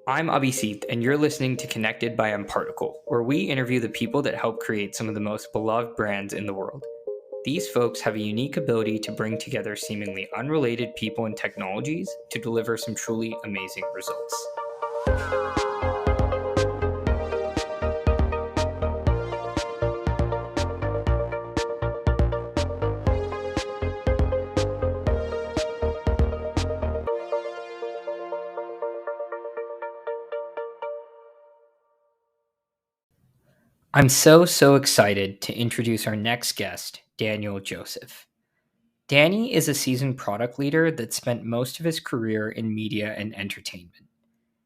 I'm Abhishek, and you're listening to Connected by mParticle, where we interview the people that help create some of the most beloved brands in the world. These folks have a unique ability to bring together seemingly unrelated people and technologies to deliver some truly amazing results. I'm so excited to introduce our next guest, Daniel Joseph. Danny is a seasoned product leader that spent most of his career in media and entertainment.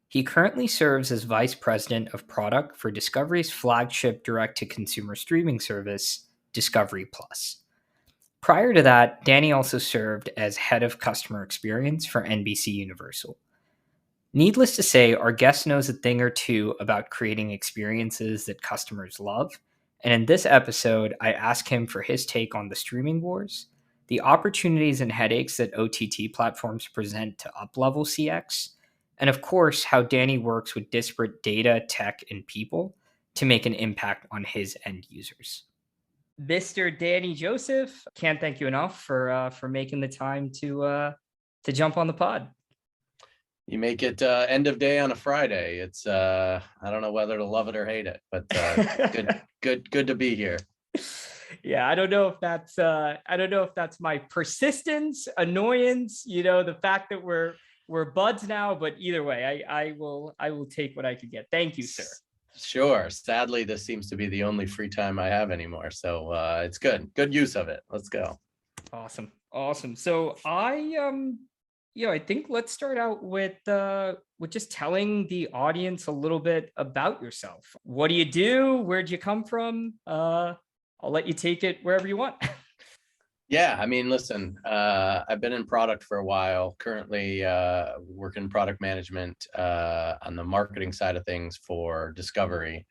He currently serves as Vice President of Product for Discovery's flagship direct to consumer streaming service, Discovery Plus. Prior to that, Danny also served as Head of Customer Experience for NBC Universal. Needless to say, our guest knows a thing or two about creating experiences that customers love. And in this episode, I ask him for his take on the streaming wars, the opportunities and headaches that OTT platforms present to uplevel CX, and of course, how Danny works with disparate data, tech, and people to make an impact on his end users. Mr. Danny Joseph, can't thank you enough for making the time to jump on the pod. You make it end of day on a Friday. It's I don't know whether to love it or hate it, but good to be here. Yeah, I don't know if that's my persistence, annoyance, the fact that we're buds now, but either way, I will take what I could get. Thank you, sir. Sure. Sadly, this seems to be the only free time I have anymore. So it's good. Good use of it. Let's go. Awesome. So I think let's start out with just telling the audience a little bit about yourself. What do you do? Where'd you come from? I'll let you take it wherever you want. Yeah, I mean, listen, I've been in product for a while. Currently working product management on the marketing side of things for Discovery.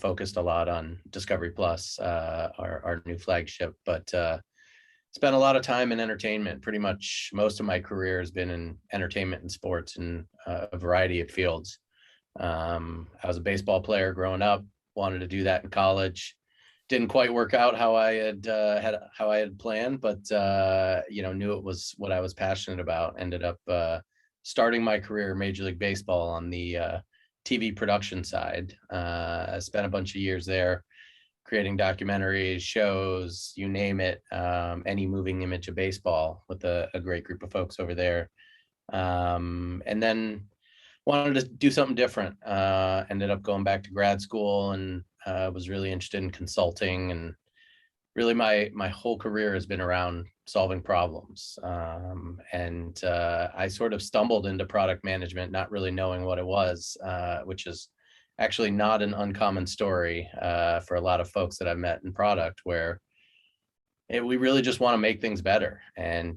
Focused a lot on Discovery Plus, our new flagship, but spent a lot of time in entertainment. Pretty much most of my career has been in entertainment and sports in a variety of fields. I was a baseball player growing up, wanted to do that in college. Didn't quite work out how I had planned, but knew it was what I was passionate about. Ended up starting my career in Major League Baseball on the TV production side. I spent a bunch of years there creating documentaries, shows, you name it, any moving image of baseball with a great group of folks over there. And then wanted to do something different. Ended up going back to grad school and was really interested in consulting, and really my whole career has been around solving problems. And I sort of stumbled into product management, not really knowing what it was, which is actually not an uncommon story for a lot of folks that I've met in product, where we really just want to make things better. And,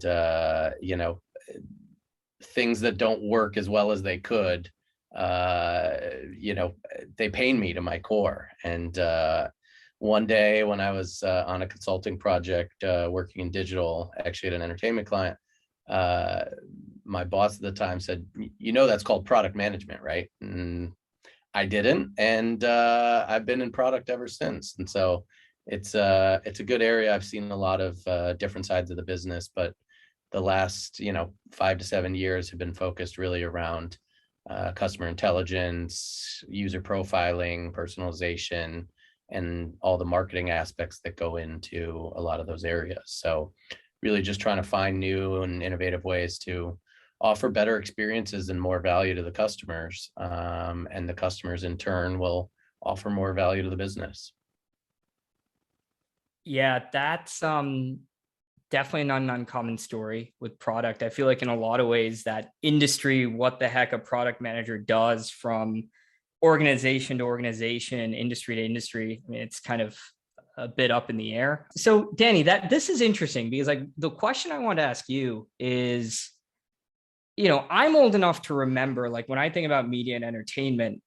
things that don't work as well as they could, they pain me to my core. And one day when I was on a consulting project working in digital, actually at an entertainment client, my boss at the time said, that's called product management, right? And I didn't, and I've been in product ever since. And so it's a good area. I've seen a lot of different sides of the business, but the last 5 to 7 years have been focused really around customer intelligence, user profiling, personalization, and all the marketing aspects that go into a lot of those areas. So really just trying to find new and innovative ways to offer better experiences and more value to the customers. And the customers in turn will offer more value to the business. Yeah, that's definitely not an uncommon story with product. I feel like in a lot of ways that industry, what the heck a product manager does from organization to organization, industry to industry, I mean, it's kind of a bit up in the air. So Danny, this is interesting because like the question I want to ask you is, I'm old enough to remember, like when I think about media and entertainment,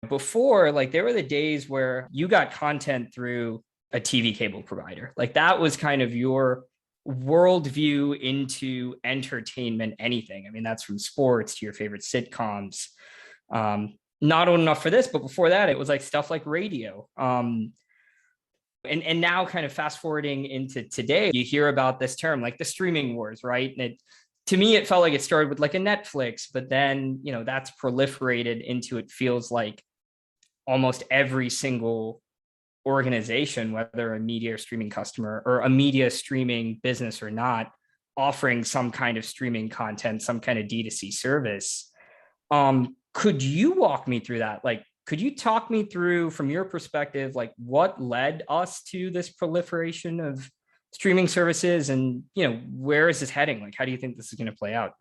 before, like there were the days where you got content through a TV cable provider. Like that was kind of your worldview into entertainment, anything. I mean, that's from sports to your favorite sitcoms Not old enough for this, but before that, it was like stuff like radio. And now kind of fast forwarding into today, you hear about this term like the streaming wars, right? And to me, it felt like it started with like a Netflix, but then, that's proliferated into, it feels like almost every single organization, whether a media streaming customer or a media streaming business or not, offering some kind of streaming content, some kind of D2C service. Could you walk me through that? Like, could you talk me through from your perspective, like what led us to this proliferation of streaming services, and where is this heading? Like, how do you think this is going to play out?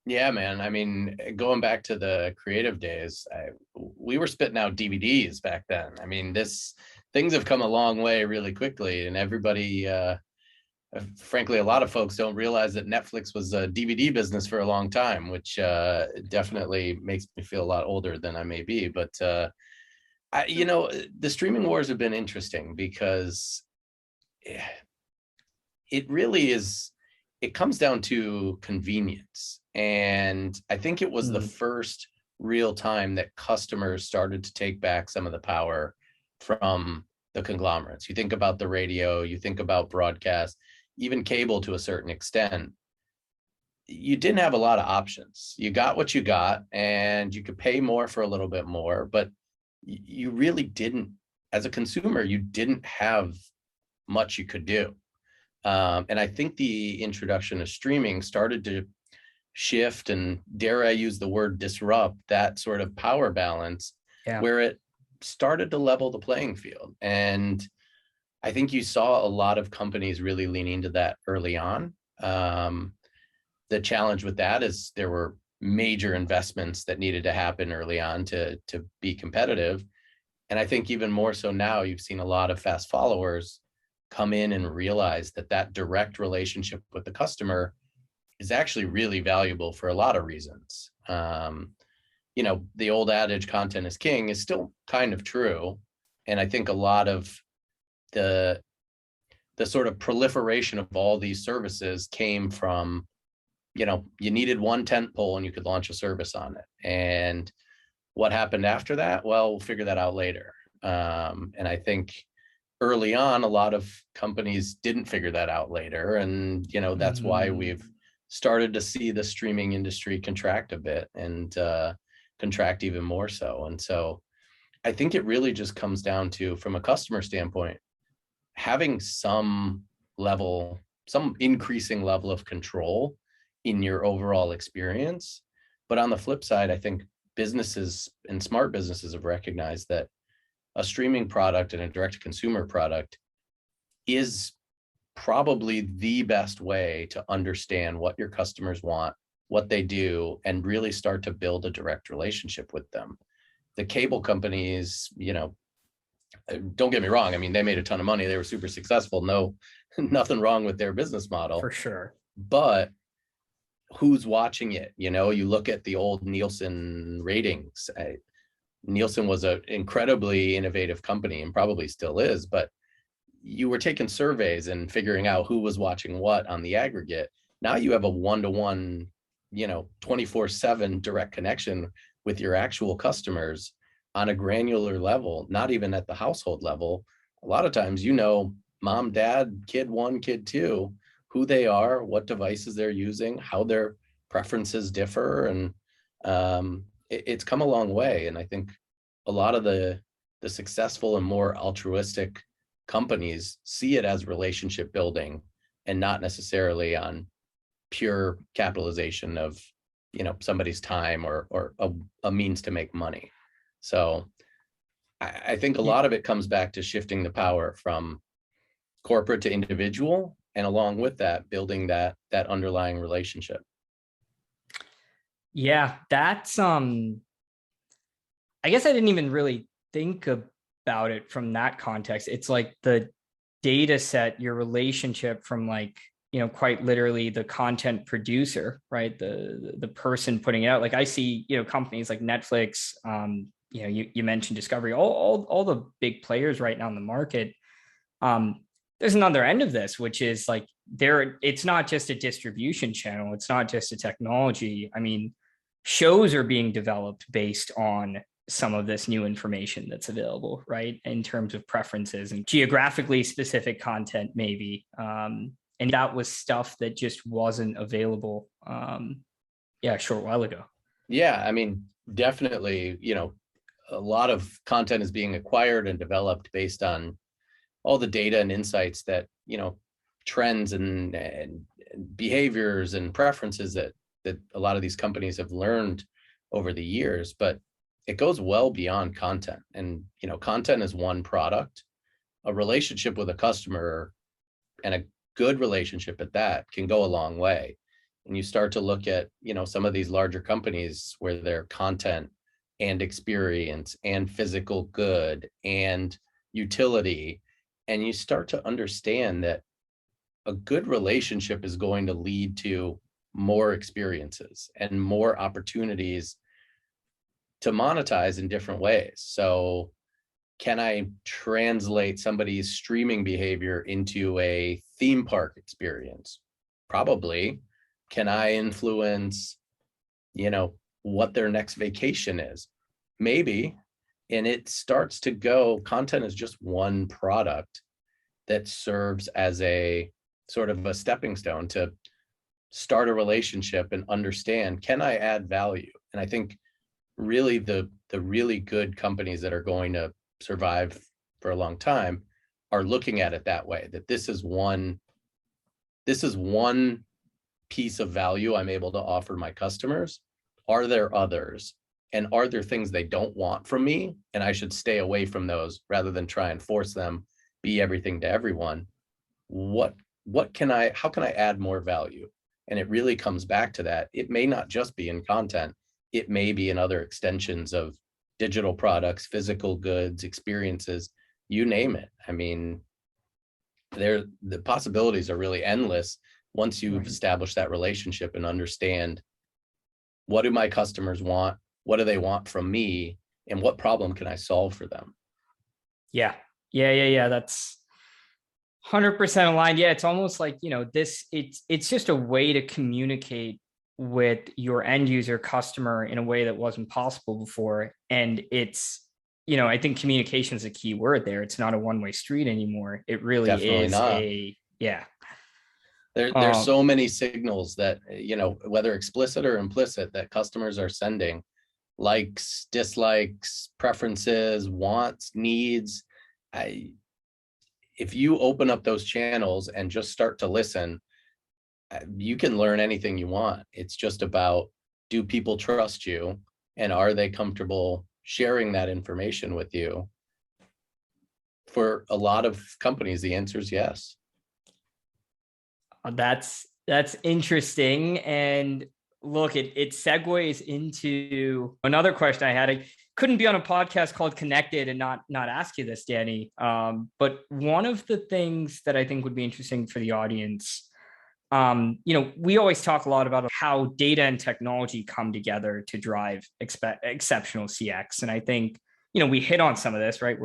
Yeah, man. I mean, going back to the creative days, we were spitting out DVDs back then. I mean, this things have come a long way really quickly, and everybody, frankly, a lot of folks don't realize that Netflix was a DVD business for a long time, which definitely makes me feel a lot older than I may be. But the streaming wars have been interesting because it really is. It comes down to convenience, and I think it was the first real time that customers started to take back some of the power from the conglomerates. You think about the radio, you think about broadcast, even cable to a certain extent. You didn't have a lot of options. You got what you got, and you could pay more for a little bit more, but you really didn't, as a consumer, you didn't have much you could do. And I think the introduction of streaming started to shift, and dare I use the word disrupt, that sort of power balance, Yeah. where it started to level the playing field. And I think you saw a lot of companies really lean into that early on. The challenge with that is there were major investments that needed to happen early on to be competitive. And I think even more so now, you've seen a lot of fast followers come in and realize that that direct relationship with the customer is actually really valuable for a lot of reasons. The old adage, content is king, is still kind of true. And I think a lot of the sort of proliferation of all these services came from, you needed one tent pole and you could launch a service on it. And what happened after that? Well, we'll figure that out later. And I think early on, a lot of companies didn't figure that out later. And, that's why we've started to see the streaming industry contract a bit, and contract even more so. And so I think it really just comes down to, from a customer standpoint, having some increasing level of control in your overall experience. But on the flip side, I think businesses and smart businesses have recognized that a streaming product and a direct consumer product is probably the best way to understand what your customers want, what they do, and really start to build a direct relationship with them. The cable companies, don't get me wrong. I mean, they made a ton of money. They were super successful. No, nothing wrong with their business model. For sure. But who's watching it? You look at the old Nielsen ratings. Nielsen was an incredibly innovative company, and probably still is, but you were taking surveys and figuring out who was watching what on the aggregate. Now you have a one-to-one, 24/7 direct connection with your actual customers on a granular level, not even at the household level. A lot of times, mom, dad, kid one, kid two, who they are, what devices they're using, how their preferences differ. And it's come a long way. And I think a lot of the successful and more altruistic companies see it as relationship building, and not necessarily on pure capitalization of somebody's time or a means to make money. So I think a lot of it comes back to shifting the power from corporate to individual, and along with that, building that underlying relationship. Yeah, that's I guess I didn't even really think about it from that context. It's like the data set, your relationship from like, quite literally the content producer, right? The person putting it out. Like I see, companies like Netflix, you mentioned Discovery, all the big players right now in the market. There's another end of this, which is like it's not just a distribution channel. It's not just a technology. I mean, shows are being developed based on some of this new information that's available, right? In terms of preferences and geographically specific content, maybe. And that was stuff that just wasn't available, a short while ago. Yeah, I mean, definitely, a lot of content is being acquired and developed based on all the data and insights that, trends and behaviors and preferences that a lot of these companies have learned over the years. But it goes well beyond content. And, content is one product. A relationship with a customer, and a good relationship at that, can go a long way. And you start to look at, some of these larger companies where their content and experience and physical good and utility, and you start to understand that a good relationship is going to lead to more experiences and more opportunities to monetize in different ways. So can I translate somebody's streaming behavior into a theme park experience? Probably. Can I influence, what their next vacation is? Maybe. And it starts to go, content is just one product that serves as a sort of a stepping stone to start a relationship and understand, can I add value? And I think really the really good companies that are going to survive for a long time are looking at it that way, that this is one piece of value I'm able to offer my customers. Are there others? And are there things they don't want from me? And I should stay away from those rather than try and force them be everything to everyone. How can I add more value? And it really comes back to that. It may not just be in content. It may be in other extensions of digital products, physical goods, experiences, you name it. I mean, the possibilities are really endless once you've established that relationship and understand, what do my customers want? What do they want from me? And what problem can I solve for them? Yeah. That's 100% aligned. Yeah, it's almost like, it's just a way to communicate with your end user customer in a way that wasn't possible before. And it's, I think communication is a key word there. It's not a one-way street anymore. It really Definitely is not. yeah. There's so many signals that, whether explicit or implicit, that customers are sending: likes, dislikes, preferences, wants, needs. If you open up those channels and just start to listen, you can learn anything you want. It's just about, do people trust you, and are they comfortable sharing that information with you? For a lot of companies, the answer is yes. That's interesting. And look, it segues into another question I had. I couldn't be on a podcast called Connected and not ask you this, Danny. But one of the things that I think would be interesting for the audience, we always talk a lot about how data and technology come together to drive exceptional CX. And I think, we hit on some of this, right?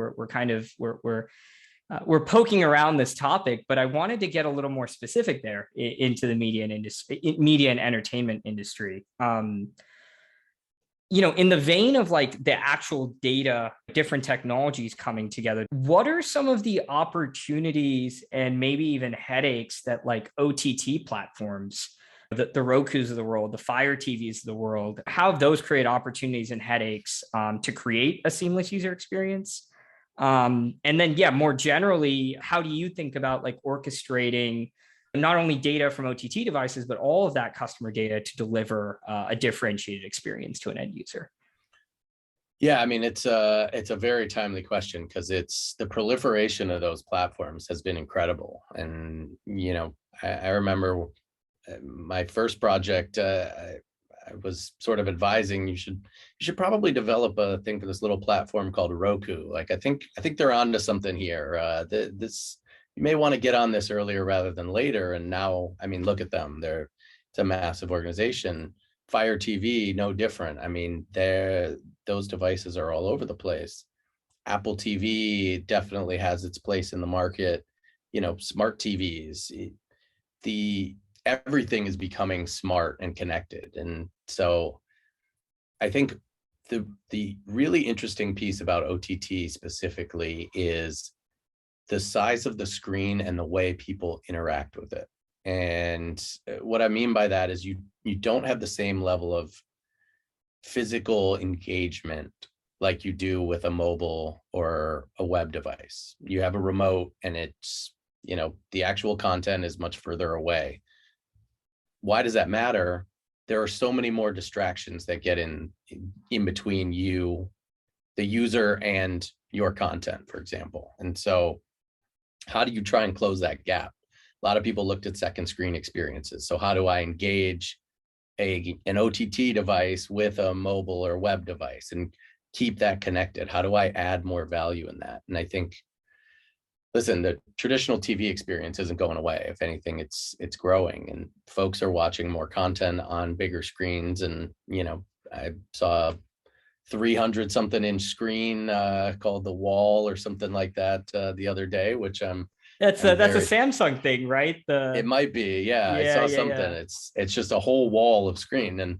We're poking around this topic, but I wanted to get a little more specific there into the media and entertainment industry. In the vein of like the actual data, different technologies coming together, what are some of the opportunities and maybe even headaches that like OTT platforms, the Rokus of the world, the Fire TVs of the world, how have those create opportunities and headaches to create a seamless user experience? And then, more generally, how do you think about like orchestrating not only data from OTT devices, but all of that customer data to deliver a differentiated experience to an end user? Yeah, I mean, it's a very timely question, because it's the proliferation of those platforms has been incredible. And I remember my first project. I was sort of advising, you should probably develop a thing for this little platform called Roku. Like, I think they're onto something here. This, you may want to get on this earlier rather than later. And now, I mean, look at them. It's a massive organization. Fire TV, no different. I mean, those devices are all over the place. Apple TV definitely has its place in the market. Smart TVs. Everything is becoming smart and connected. And so I think the really interesting piece about OTT specifically is the size of the screen and the way people interact with it. And what I mean by that is you don't have the same level of physical engagement like you do with a mobile or a web device. You have a remote and it's, the actual content is much further away. Why does that matter? There are so many more distractions that get in between you, the user, and your content, for example. And so how do you try and close that gap? A lot of people looked at second screen experiences. So how do I engage an OTT device with a mobile or web device and keep that connected? How do I add more value in that? And I think, listen, the traditional TV experience isn't going away. If anything, it's growing, and folks are watching more content on bigger screens. And I saw a 300 something inch screen called the Wall or something like that the other day, which I'm That's a very. Samsung thing, right? It might be, yeah. I Yeah, saw yeah, something. yeah. It's just a whole wall of screen, and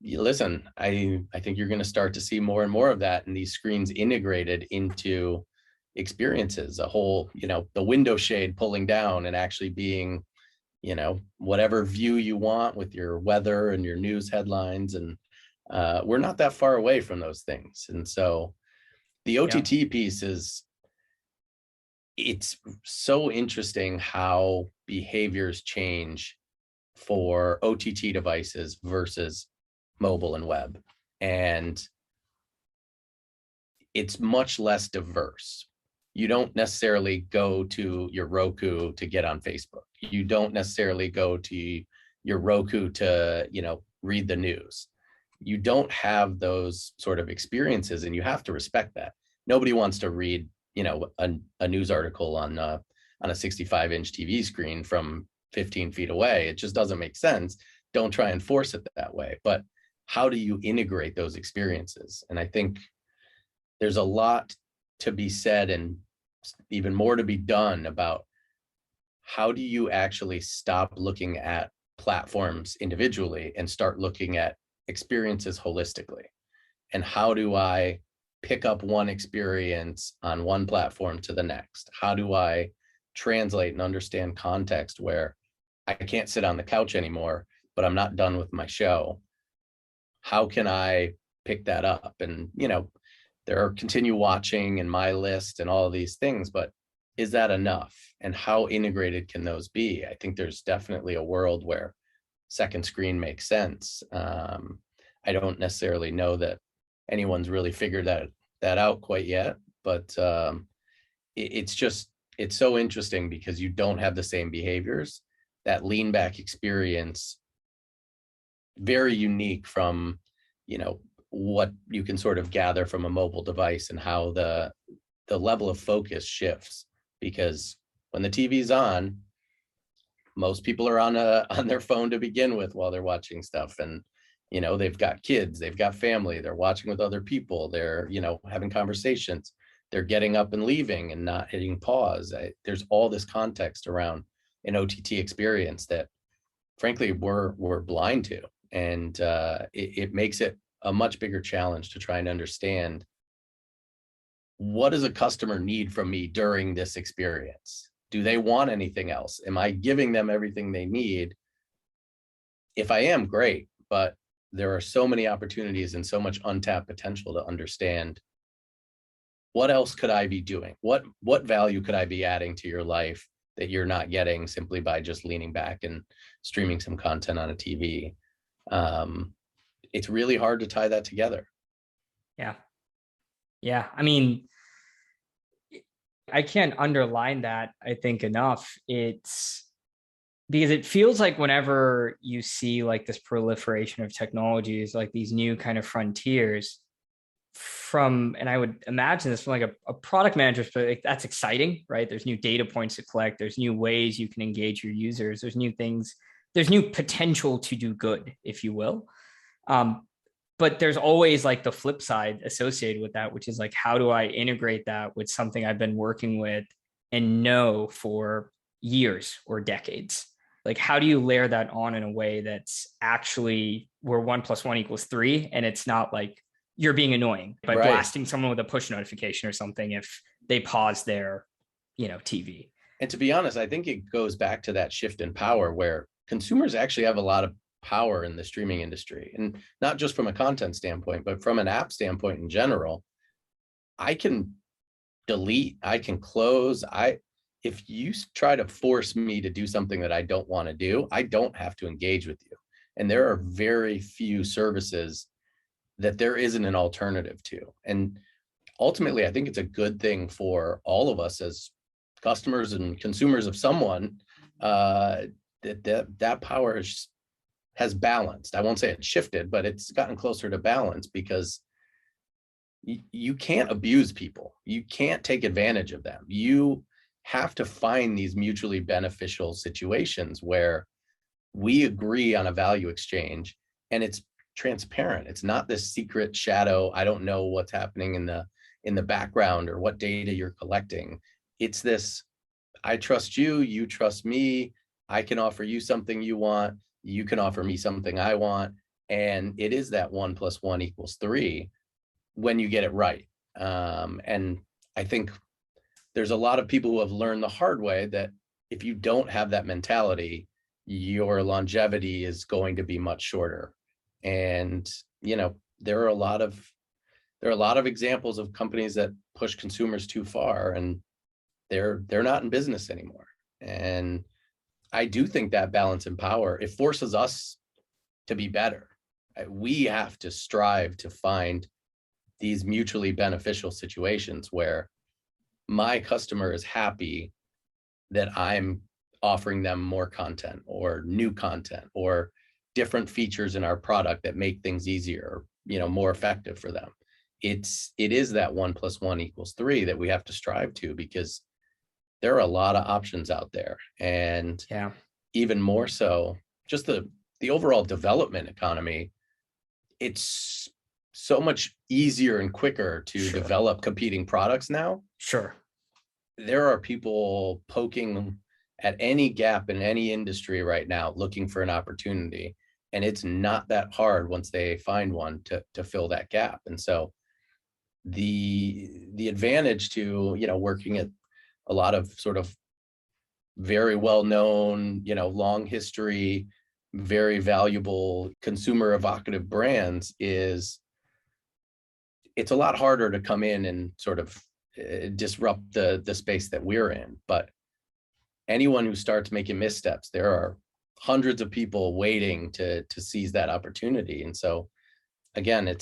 listen, I think you're going to start to see more and more of that, and these screens integrated into experiences. A whole, the window shade pulling down and actually being, whatever view you want with your weather and your news headlines, and we're not that far away from those things. And so the Yeah. OTT piece is, it's so interesting how behaviors change for OTT devices versus mobile and web. And it's much less diverse. You don't necessarily go to your Roku to get on Facebook. You don't necessarily go to your Roku to, read the news. You don't have those sort of experiences, and you have to respect that. Nobody wants to read, a news article on a 65-inch TV screen from 15 feet away. It just doesn't make sense. Don't try and force it that way. But how do you integrate those experiences? And I think there's a lot to be said and even more to be done about how do you actually stop looking at platforms individually and start looking at experiences holistically. And how do I pick up one experience on one platform to the next? How do I translate and understand context where I can't sit on the couch anymore, but I'm not done with my show? How can I pick that up? And, there are continue watching and my list and all of these things, but is that enough? And how integrated can those be? I think there's definitely a world where second screen makes sense. I don't necessarily know that anyone's really figured that out quite yet, but it's so interesting because you don't have the same behaviors. That lean back experience, very unique from, what you can sort of gather from a mobile device, and how the level of focus shifts. Because when the TV's on, most people are on their phone to begin with while they're watching stuff. And they've got kids, they've got family, they're watching with other people, they're having conversations, they're getting up and leaving and not hitting pause. There's all this context around an OTT experience that frankly we're blind to. And it makes it a much bigger challenge to try and understand, what does a customer need from me during this experience? Do they want anything else? Am I giving them everything they need? If I am, great. But there are so many opportunities and so much untapped potential to understand, what else could I be doing? What value could I be adding to your life that you're not getting simply by just leaning back and streaming some content on a TV? It's really hard to tie that together. Yeah. Yeah. I mean, I can't underline that, I think, enough. It's because it feels like whenever you see like this proliferation of technologies, like these new kind of frontiers from, and I would imagine this from like a product manager, but like, that's exciting, right? There's new data points to collect. There's new ways you can engage your users. There's new things. There's new potential to do good, if you will. Um, but there's always like the flip side associated with that, which is like, how do I integrate that with something I've been working with and know for years or decades? Like, how do you layer that on in a way that's actually where 1 + 1 = 3, and it's not like you're being annoying by Right. blasting someone with a push notification or something if they pause their, TV. And to be honest, I think it goes back to that shift in power where consumers actually have a lot of power in the streaming industry. And not just from a content standpoint, but from an app standpoint in general. I can delete, I can close. If you try to force me to do something that I don't want to do, I don't have to engage with you. And there are very few services that there isn't an alternative to. And ultimately, I think it's a good thing for all of us as customers and consumers of someone, that power has balanced. I won't say it's shifted, but it's gotten closer to balance because you can't abuse people. You can't take advantage of them. You have to find these mutually beneficial situations where we agree on a value exchange and it's transparent. It's not this secret shadow. I don't know what's happening in the background or what data you're collecting. It's this, I trust you, you trust me. I can offer you something you want. You can offer me something I want. And it is that 1 + 1 = 3 when you get it right. And I think there's a lot of people who have learned the hard way that if you don't have that mentality, your longevity is going to be much shorter. And, there are a lot of examples of companies that push consumers too far and they're not in business anymore. And I do think that balance and power, it forces us to be better. We have to strive to find these mutually beneficial situations where my customer is happy that I'm offering them more content or new content or different features in our product that make things easier, more effective for them. It is that 1 + 1 = 3 that we have to strive to, because there are a lot of options out there. And Yeah. even more so, just the overall development economy, it's so much easier and quicker to Sure. develop competing products now. Sure. There are people poking at any gap in any industry right now, looking for an opportunity. And it's not that hard once they find one to fill that gap. And so the advantage to, working at a lot of sort of very well-known, long history, very valuable consumer evocative brands is it's a lot harder to come in and sort of disrupt the space that we're in. But anyone who starts making missteps, there are hundreds of people waiting to seize that opportunity. And so again,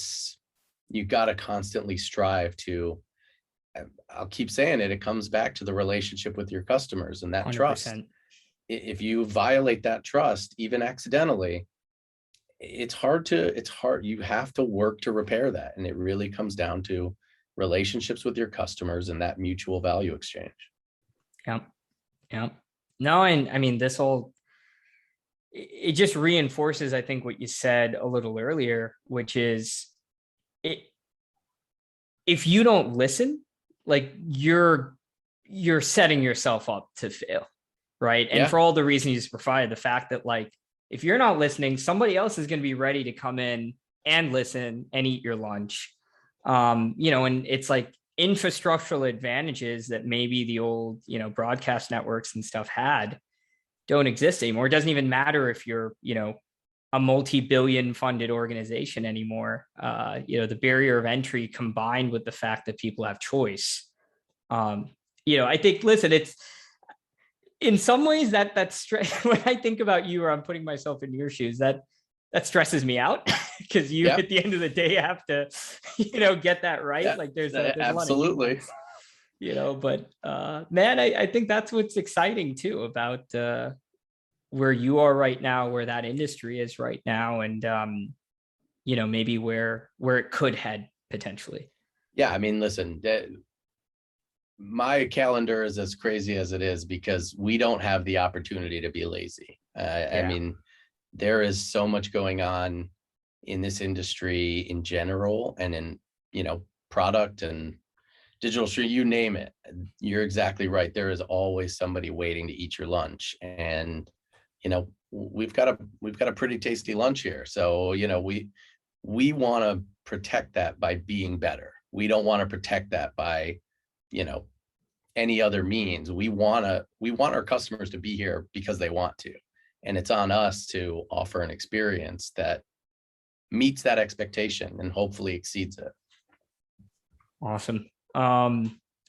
you got to constantly strive to, I'll keep saying it, it comes back to the relationship with your customers and that trust. 100%. If you violate that trust, even accidentally, it's hard. You have to work to repair that. And it really comes down to relationships with your customers and that mutual value exchange. Yeah. Yeah. No, and I mean, it just reinforces, I think, what you said a little earlier, which is it, if you don't listen, like you're setting yourself up to fail. Right. And Yeah. for all the reasons you just provided, the fact that like, if you're not listening, somebody else is going to be ready to come in and listen and eat your lunch. And it's like infrastructural advantages that maybe the old, broadcast networks and stuff had don't exist anymore. It doesn't even matter if you're, a multi-billion funded organization anymore. The barrier of entry combined with the fact that people have choice. I think, listen, it's, in some ways that stress, when I think about you or I'm putting myself in your shoes, that stresses me out because you at the end of the day have to, get that right. Yeah, like there's absolutely. A lot of but man, I think that's what's exciting too about where you are right now, where that industry is right now, and maybe where it could head potentially. Yeah, I mean, listen, my calendar is as crazy as it is because we don't have the opportunity to be lazy. I mean, there is so much going on in this industry in general and in, product and digital stream, you name it. You're exactly right. There is always somebody waiting to eat your lunch. And we've got a pretty tasty lunch here. So, we want to protect that by being better. We don't want to protect that by, you know, any other means. We want our customers to be here because they want to. And it's on us to offer an experience that meets that expectation and hopefully exceeds it. Awesome.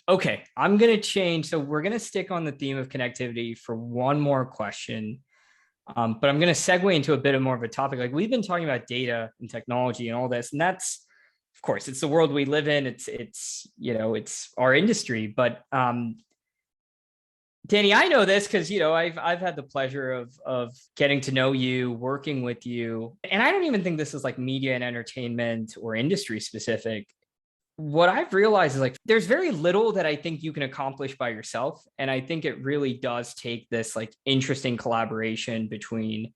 Okay, I'm gonna change. So we're gonna stick on the theme of connectivity for one more question. But I'm going to segue into a bit of more of a topic. Like we've been talking about data and technology and all this, and that's, of course, it's the world we live in. It's our industry. But Danny, I know this because I've had the pleasure of getting to know you, working with you, and I don't even think this is like media and entertainment or industry specific. What I've realized is like there's very little that I think you can accomplish by yourself. And I think it really does take this like interesting collaboration between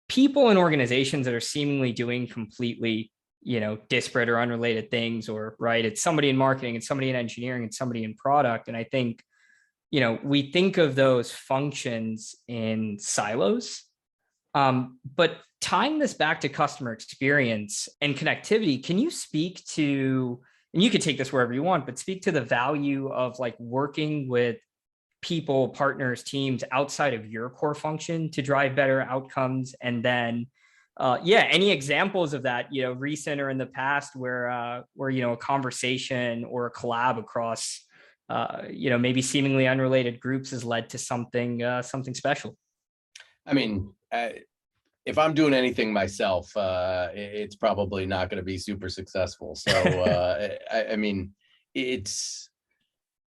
people and organizations that are seemingly doing completely, disparate or unrelated things, or right. It's somebody in marketing, it's somebody in engineering, it's somebody in product. And I think, we think of those functions in silos. But tying this back to customer experience and connectivity, can you speak to, and you could take this wherever you want, but speak to the value of like working with people, partners, teams outside of your core function to drive better outcomes? And then, any examples of that, recent or in the past where a conversation or a collab across, maybe seemingly unrelated groups has led to something special. I mean, if I'm doing anything myself, it's probably not going to be super successful. So, I mean, it's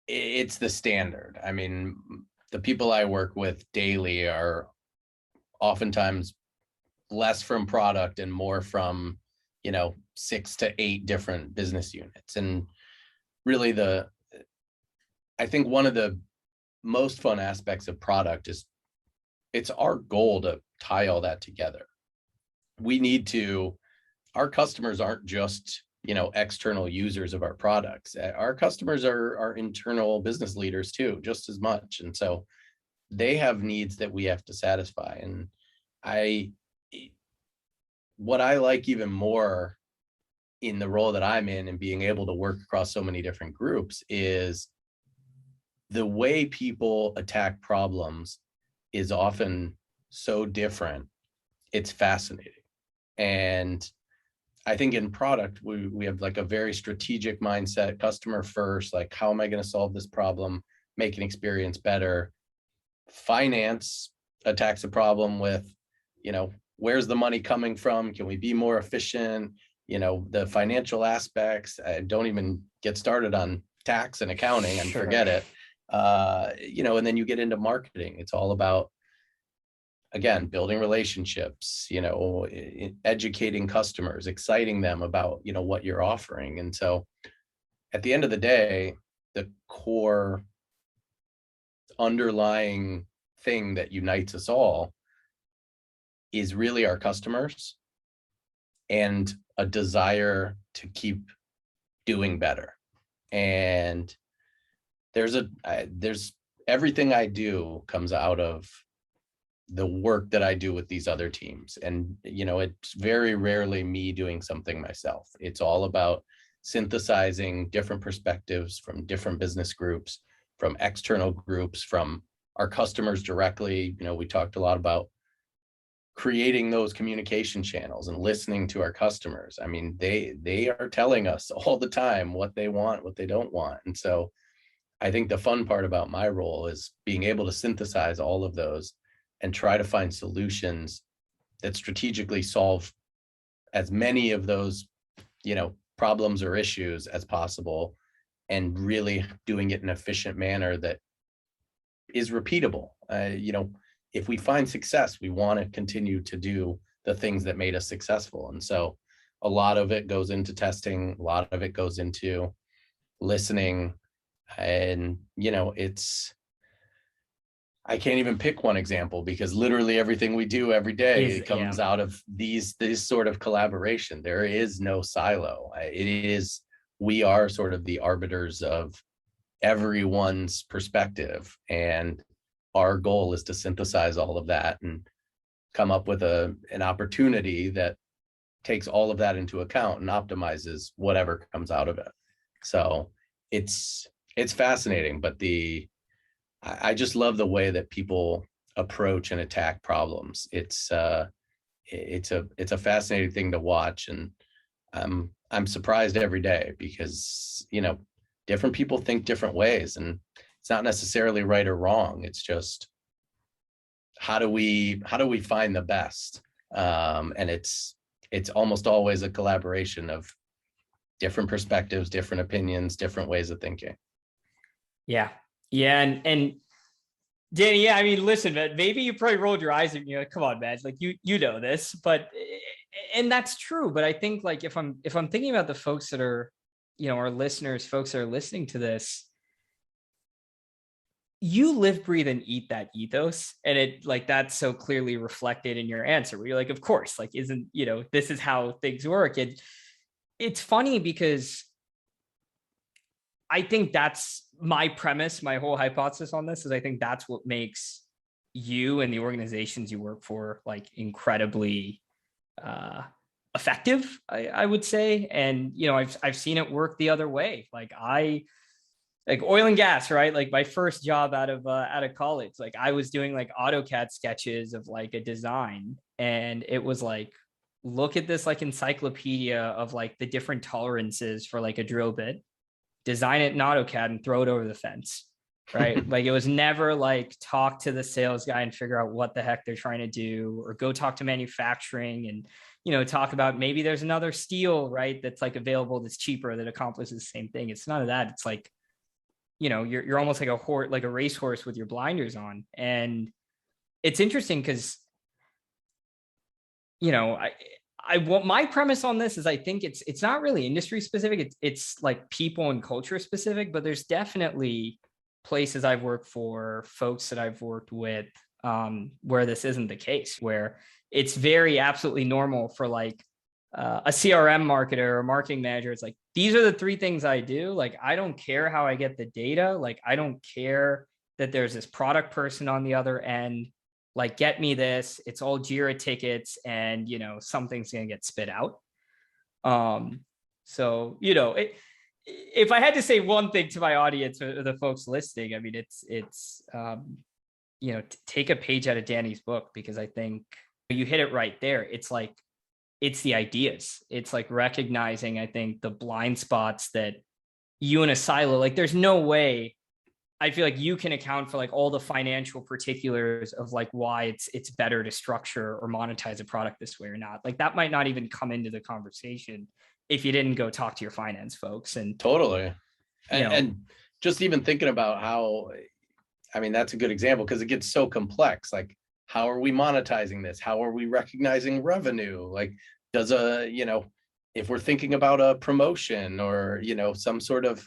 the standard. I mean, the people I work with daily are oftentimes less from product and more from, 6 to 8 different business units. And really I think one of the most fun aspects of product is it's our goal to tie all that together. Our customers aren't just, external users of our products. Our customers are internal business leaders too, just as much. And so they have needs that we have to satisfy. And what I like even more in the role that I'm in and being able to work across so many different groups is the way people attack problems is often so different. It's fascinating. And I think in product, we have like a very strategic mindset, customer first, like how am I going to solve this problem, make an experience better. Finance attacks a problem with, where's the money coming from? Can we be more efficient? The financial aspects, don't even get started on tax and accounting and forget it. And then you get into marketing. It's all about, again, building relationships, educating customers, exciting them about, what you're offering. And so at the end of the day, the core underlying thing that unites us all is really our customers and a desire to keep doing better. And there's everything I do comes out of the work that I do with these other teams. And, it's very rarely me doing something myself. It's all about synthesizing different perspectives from different business groups, from external groups, from our customers directly. We talked a lot about creating those communication channels and listening to our customers. I mean, they are telling us all the time what they want, what they don't want. And so I think the fun part about my role is being able to synthesize all of those and try to find solutions that strategically solve as many of those, problems or issues as possible, and really doing it in an efficient manner that is repeatable. If we find success, we want to continue to do the things that made us successful. And so a lot of it goes into testing, a lot of it goes into listening. And, I can't even pick one example because literally everything we do every day comes out of this sort of collaboration. There is no silo. We are sort of the arbiters of everyone's perspective, and our goal is to synthesize all of that and come up with an opportunity that takes all of that into account and optimizes whatever comes out of it. So it's fascinating, but I just love the way that people approach and attack problems. It's a fascinating thing to watch, and I'm surprised every day because different people think different ways, and it's not necessarily right or wrong. It's just how do we find the best, and it's almost always a collaboration of different perspectives, different opinions, different ways of thinking. Yeah. Yeah. And Danny, yeah, I mean, listen, man, maybe you probably rolled your eyes and you're like, come on, man, like you know this, but and that's true. But I think like if I'm thinking about the folks that are, our listeners, folks that are listening to this, you live, breathe, and eat that ethos. And it like that's so clearly reflected in your answer where you're like, of course, like isn't, this is how things work. And it's funny because I think that's my premise, my whole hypothesis on this is I think that's what makes you and the organizations you work for like incredibly uh, effective, I would say. And I've seen it work the other way. Like oil and gas, right? Like my first job out of college, like I was doing like AutoCAD sketches of like a design, and it was like, look at this like encyclopedia of like the different tolerances for like a drill bit, design it in AutoCAD and throw it over the fence, right? Like it was never like talk to the sales guy and figure out what the heck they're trying to do, or go talk to manufacturing and talk about maybe there's another steel, right, that's like available that's cheaper that accomplishes the same thing. It's none of that. It's like you're almost like a racehorse with your blinders on. And it's interesting because I want my premise on this is I think it's not really industry specific. It's like people and culture specific, but there's definitely places I've worked for, folks that I've worked with, where this isn't the case, where it's very absolutely normal for like a CRM marketer or marketing manager. It's like, these are the three things I do. Like, I don't care how I get the data. Like, I don't care that there's this product person on the other end. Like, get me this. It's all Jira tickets, and something's gonna get spit out. So if I had to say one thing to my audience or the folks listening, I mean, it's take a page out of Danny's book, because I think you hit it right there. It's like, it's the ideas. It's like recognizing, I think, the blind spots that you in a silo, like there's no way I feel like you can account for like all the financial particulars of like why it's better to structure or monetize a product this way or not. Like that might not even come into the conversation if you didn't go talk to your finance folks. And totally. And just even thinking about how, I mean, that's a good example because it gets so complex. Like, how are we monetizing this? How are we recognizing revenue? Like, does if we're thinking about a promotion or, some sort of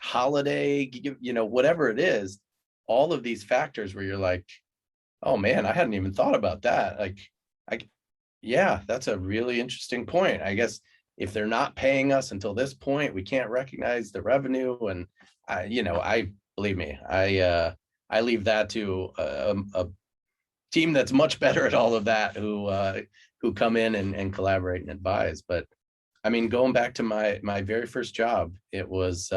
holiday, whatever it is, all of these factors where you're like, oh man, I hadn't even thought about that. Like, yeah, that's a really interesting point. I guess if they're not paying us until this point, we can't recognize the revenue. And I believe me, I leave that to a team that's much better at all of that, who come in and collaborate and advise. But I mean, going back to my very first job, it was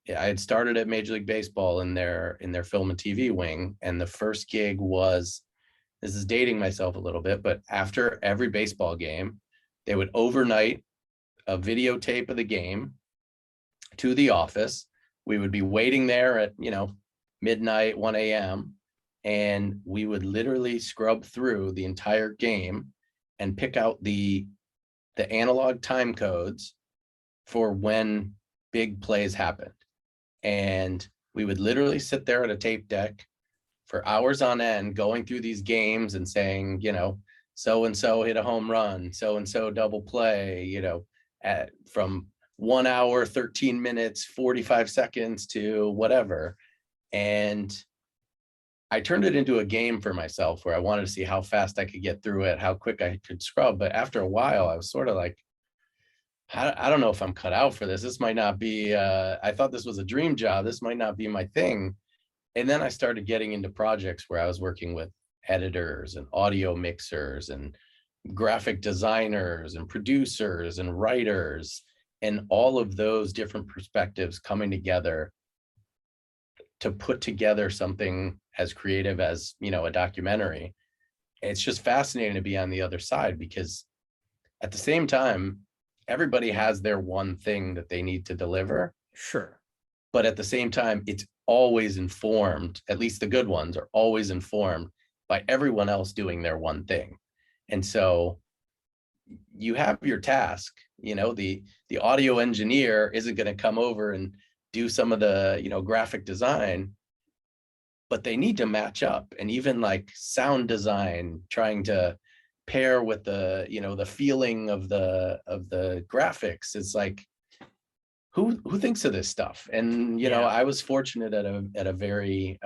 I had started at Major League Baseball in their film and TV wing, and the first gig was, this is dating myself a little bit, but after every baseball game, they would overnight a videotape of the game to the office. We would be waiting there at midnight, 1 a.m., and we would literally scrub through the entire game and pick out the analog time codes for when big plays happened. And we would literally sit there at a tape deck for hours on end, going through these games and saying, so and so hit a home run, so and so double play, from 1 hour, 13 minutes, 45 seconds to whatever. And I turned it into a game for myself where I wanted to see how fast I could get through it, how quick I could scrub. But after a while, I was sort of like, I don't know if I'm cut out for this. This might not be, I thought this was a dream job. This might not be my thing. And then I started getting into projects where I was working with editors and audio mixers and graphic designers and producers and writers, and all of those different perspectives coming together to put together something as creative as, a documentary. It's just fascinating to be on the other side, because at the same time, everybody has their one thing that they need to deliver. Sure. But at the same time, it's always informed, at least the good ones are always informed by everyone else doing their one thing. And so you have your task, the audio engineer isn't going to come over and do some of the, graphic design, but they need to match up. And even like sound design, trying to pair with the, the feeling of the graphics. It's like, who thinks of this stuff? And I was fortunate at a very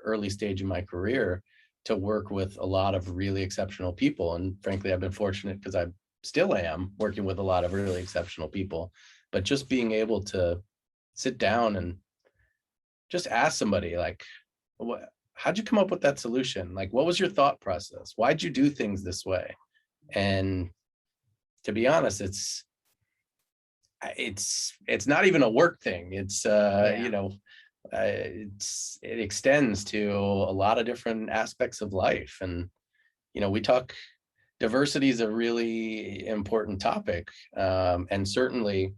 early stage in my career to work with a lot of really exceptional people. And frankly, I've been fortunate because I still am working with a lot of really exceptional people. But just being able to sit down and just ask somebody, like, how'd you come up with that solution? Like, what was your thought process? Why'd you do things this way? And to be honest, it's not even a work thing. It's it extends to a lot of different aspects of life. And we talk, diversity is a really important topic, and certainly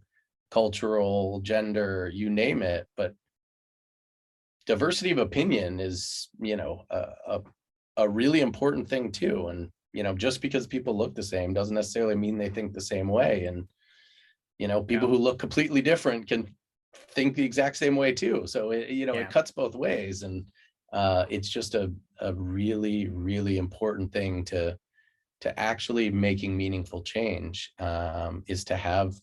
cultural, gender, you name it. But diversity of opinion is, a really important thing too. And just because people look the same doesn't necessarily mean they think the same way. And people who look completely different can think the exact same way too. So it cuts both ways. And it's just a really, really important thing to actually making meaningful change, is to have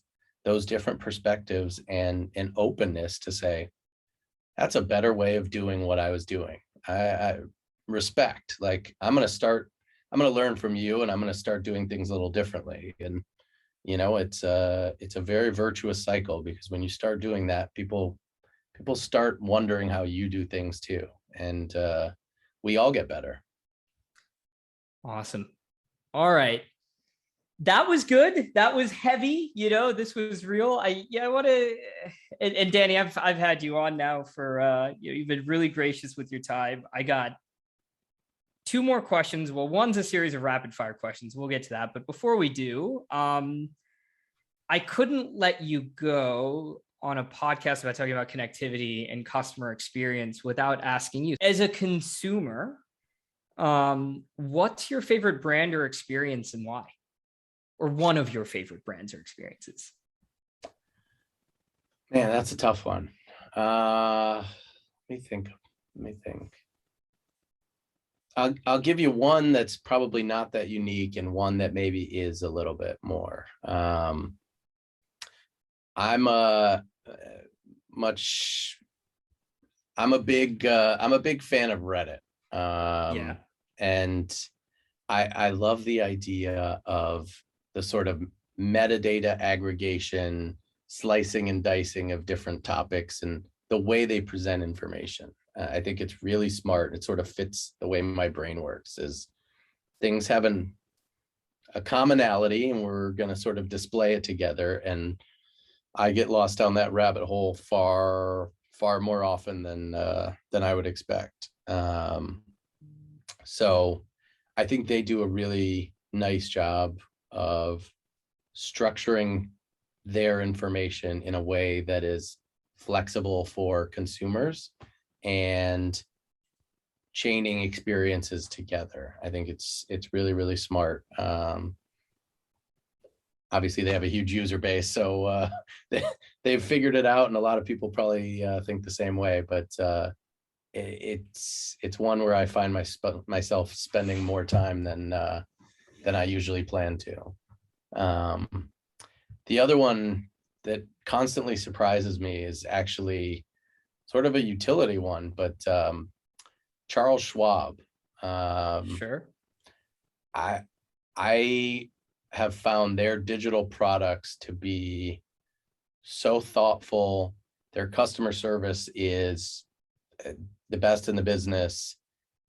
those different perspectives and an openness to say, that's a better way of doing what I was doing. I respect, like, I'm going to learn from you, and I'm going to start doing things a little differently. And it's a very virtuous cycle, because when you start doing that, people start wondering how you do things too. And we all get better. Awesome. All right. That was good. That was heavy. This was real. I want to, and Danny, I've had you on now for, you've been really gracious with your time. I got two more questions. Well, one's a series of rapid fire questions. We'll get to that. But before we do, I couldn't let you go on a podcast about talking about connectivity and customer experience without asking you, as a consumer, what's your favorite brand or experience, and why? Or one of your favorite brands or experiences? Man, that's a tough one. Let me think. I'll give you one that's probably not that unique, and one that maybe is a little bit more. I'm a big fan of Reddit. And I love the idea of the sort of metadata aggregation, slicing and dicing of different topics, and the way they present information. I think it's really smart. It sort of fits the way my brain works, is things having a commonality, and we're going to sort of display it together. And I get lost down that rabbit hole far more often than I would expect. So I think they do a really nice job of structuring their information in a way that is flexible for consumers and chaining experiences together. I think it's really, really smart. Obviously they have a huge user base, so they've figured it out, and a lot of people probably think the same way. But it's one where I find myself spending more time than I usually plan to. The other one that constantly surprises me is actually sort of a utility one, but Charles Schwab. Sure. I have found their digital products to be so thoughtful. Their customer service is the best in the business,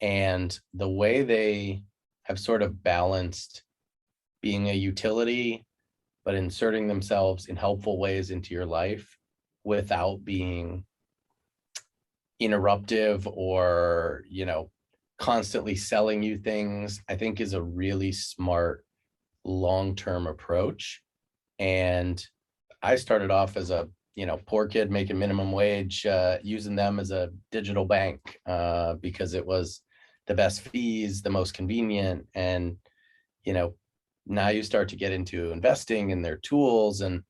and the way they have sort of balanced being a utility, but inserting themselves in helpful ways into your life without being interruptive or, constantly selling you things, I think is a really smart long-term approach. And I started off as a poor kid making minimum wage, using them as a digital bank, because it was the best fees, the most convenient. And you know now you start to get into investing in their tools, and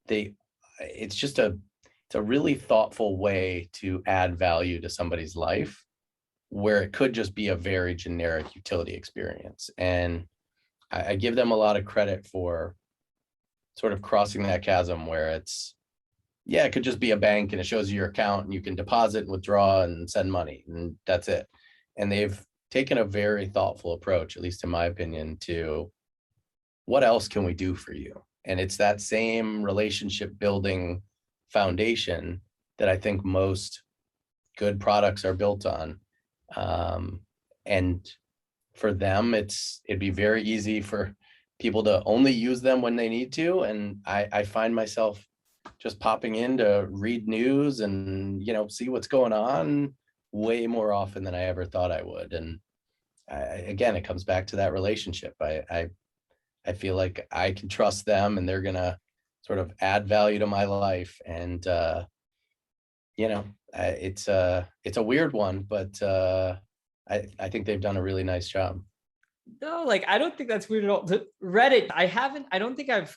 they it's just it's a really thoughtful way to add value to somebody's life, where it could just be a very generic utility experience. And I give them a lot of credit for sort of crossing that chasm where it could just be a bank and it shows you your account and you can deposit and withdraw and send money and that's it. And they've taken a very thoughtful approach, at least in my opinion, to what else can we do for you? And it's that same relationship building foundation that I think most good products are built on. And for them, it'd be very easy for people to only use them when they need to. And I find myself just popping in to read news and, see what's going on way more often than I ever thought I would. And again, it comes back to that relationship. I feel like I can trust them and they're going to sort of add value to my life. And, it's a weird one, but I think they've done a really nice job. No, like I don't think that's weird at all. Reddit, I don't think I've,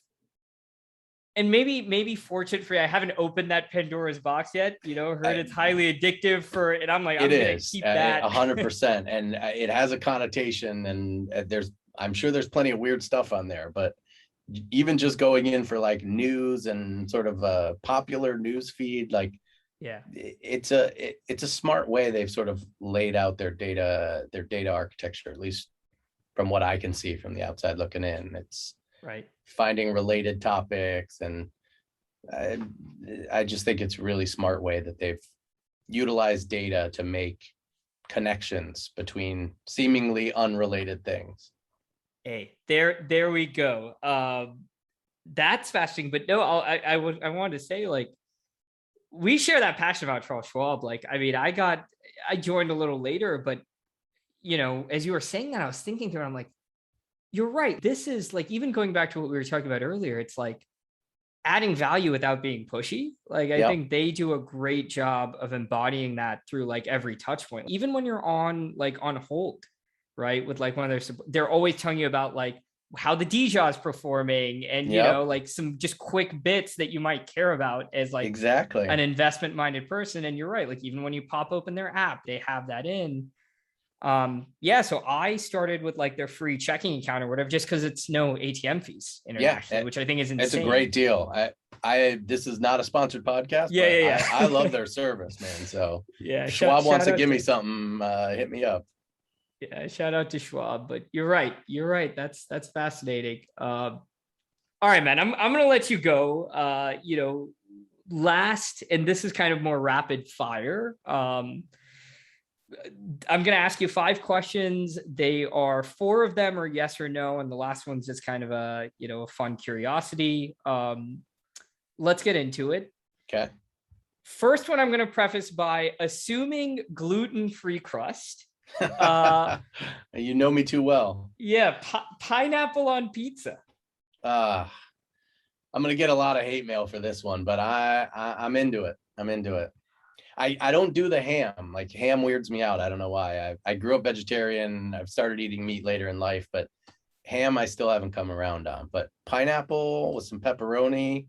and maybe fortunate for you, I haven't opened that Pandora's box yet. Heard it's highly addictive and I'm like, I'm gonna keep that. 100%, and it has a connotation, and I'm sure there's plenty of weird stuff on there, but even just going in for like news and sort of a popular news feed, like yeah, it's a smart way they've sort of laid out their data architecture, at least from what I can see from the outside looking in. It's right. Finding related topics, and I just think it's a really smart way that they've utilized data to make connections between seemingly unrelated things. Hey, there we go. That's fascinating. But no, I wanted to say, like, we share that passion about Charles Schwab. Like, I mean, I joined a little later, but as you were saying that, I was thinking through it, I'm like, you're right. This is like, even going back to what we were talking about earlier, it's like adding value without being pushy. Like, I think they do a great job of embodying that through like every touch point, even when you're on hold, right? With like one of they're always telling you about like how the DJ is performing and, like some just quick bits that you might care about as like exactly an investment minded person. And you're right. Like, even when you pop open their app, they have that in. So I started with like their free checking account or whatever, just because it's no ATM fees internationally, which I think is insane. It's a great deal. This is not a sponsored podcast, but I love their service, man. So yeah, Schwab wants to give me something, hit me up. Yeah, shout out to Schwab. But you're right. That's fascinating. All right, man. I'm gonna let you go. Last, and this is kind of more rapid fire. I'm going to ask you 5 questions. They are 4 of them are yes or no. And the last one's just kind of a fun curiosity. Let's get into it. Okay. First one, I'm going to preface by assuming gluten-free crust. You know me too well. Yeah. Pineapple on pizza. I'm going to get a lot of hate mail for this one, but I'm into it. I don't do the ham. Like, ham weirds me out. I don't know why. I grew up vegetarian. I've started eating meat later in life, but ham I still haven't come around on. But pineapple with some pepperoni,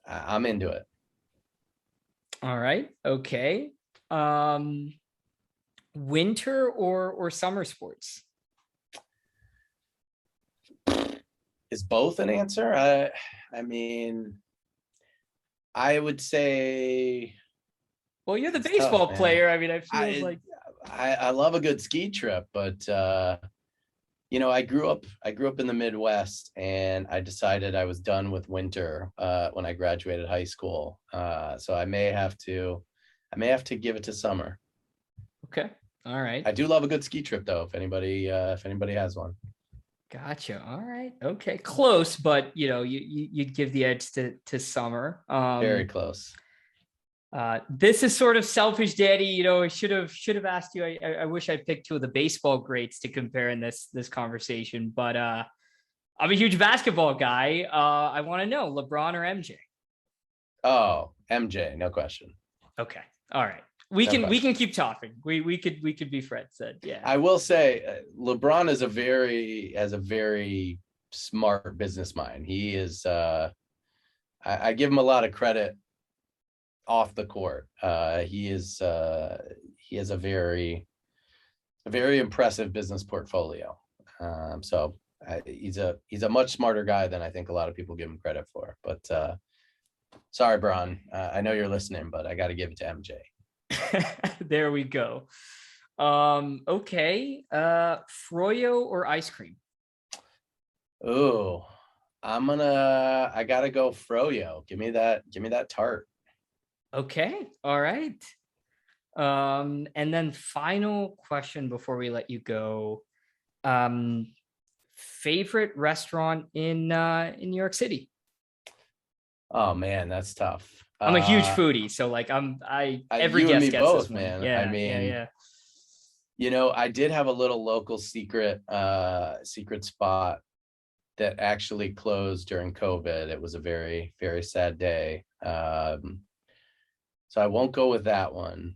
I'm into it. All right. Okay. Winter or summer sports? Is both an answer? I mean, I would say. Well, you're the baseball player. I mean, I love a good ski trip, but I grew up in the Midwest, and I decided I was done with winter when I graduated high school. So I may have to give it to summer. Okay. All right. I do love a good ski trip though. If anybody has one. Gotcha. All right. Okay. Close, but you'd give the edge to summer. Very close. This is sort of selfish, Danny. I should have asked you. I wish I picked two of the baseball greats to compare in this conversation, but I'm a huge basketball guy. I want to know LeBron or MJ. Oh, MJ, no question. Okay. All right. We can keep talking. We could be friends then. Yeah. I will say LeBron is has a very smart business mind. He is I give him a lot of credit off the court. He has a very impressive business portfolio. He's a much smarter guy than I think a lot of people give him credit for. But sorry, Bron. I know you're listening, but I got to give it to MJ. There we go. Okay. Froyo or ice cream? Oh, I gotta go Froyo. Give me that tart. Okay. All right. And then final question before we let you go. Favorite restaurant in New York City? Oh man, that's tough. I'm a huge foodie, so like every you and me guest gets both, this one. man. Yeah, I mean, yeah. I did have a little local secret spot that actually closed during COVID. It was a very, very sad day. So I won't go with that one.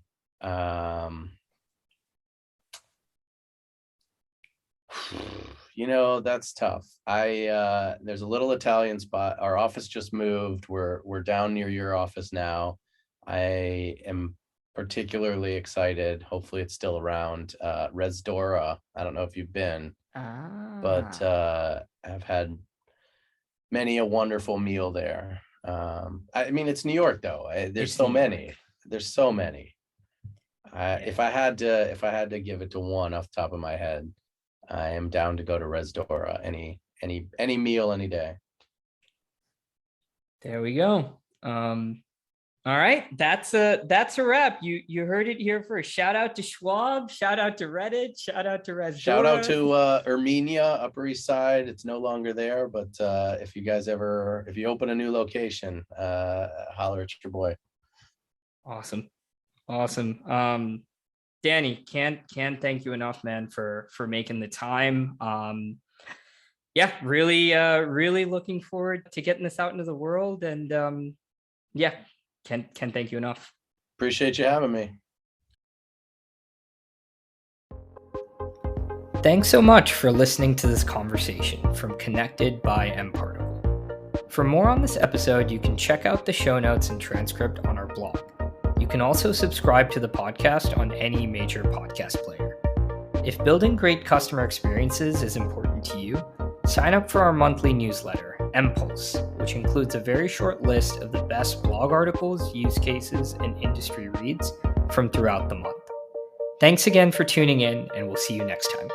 That's tough. There's a little Italian spot. Our office just moved. We're down near your office now. I am particularly excited. Hopefully it's still around. Resdora. I don't know if you've been, but I've had many a wonderful meal there. I mean, it's New York though. There's so many. If I had to give it to one off the top of my head, I am down to go to Resdora any meal, any day. There we go. All right, that's a wrap. You heard it here first. Shout out to Schwab. Shout out to Reddit. Shout out to Resdora. Shout out to Armenia, Upper East Side. It's no longer there, but if you open a new location, holler at your boy. Awesome. Danny, can't thank you enough, man, for making the time. Yeah, really looking forward to getting this out into the world, and yeah, can't thank you enough. Appreciate you having me. Thanks so much for listening to this conversation from Connected by mParticle. For more on this episode, you can check out the show notes and transcript on our blog. You can also subscribe to the podcast on any major podcast player. If building great customer experiences is important to you, sign up for our monthly newsletter, mPulse, which includes a very short list of the best blog articles, use cases, and industry reads from throughout the month. Thanks again for tuning in, and we'll see you next time.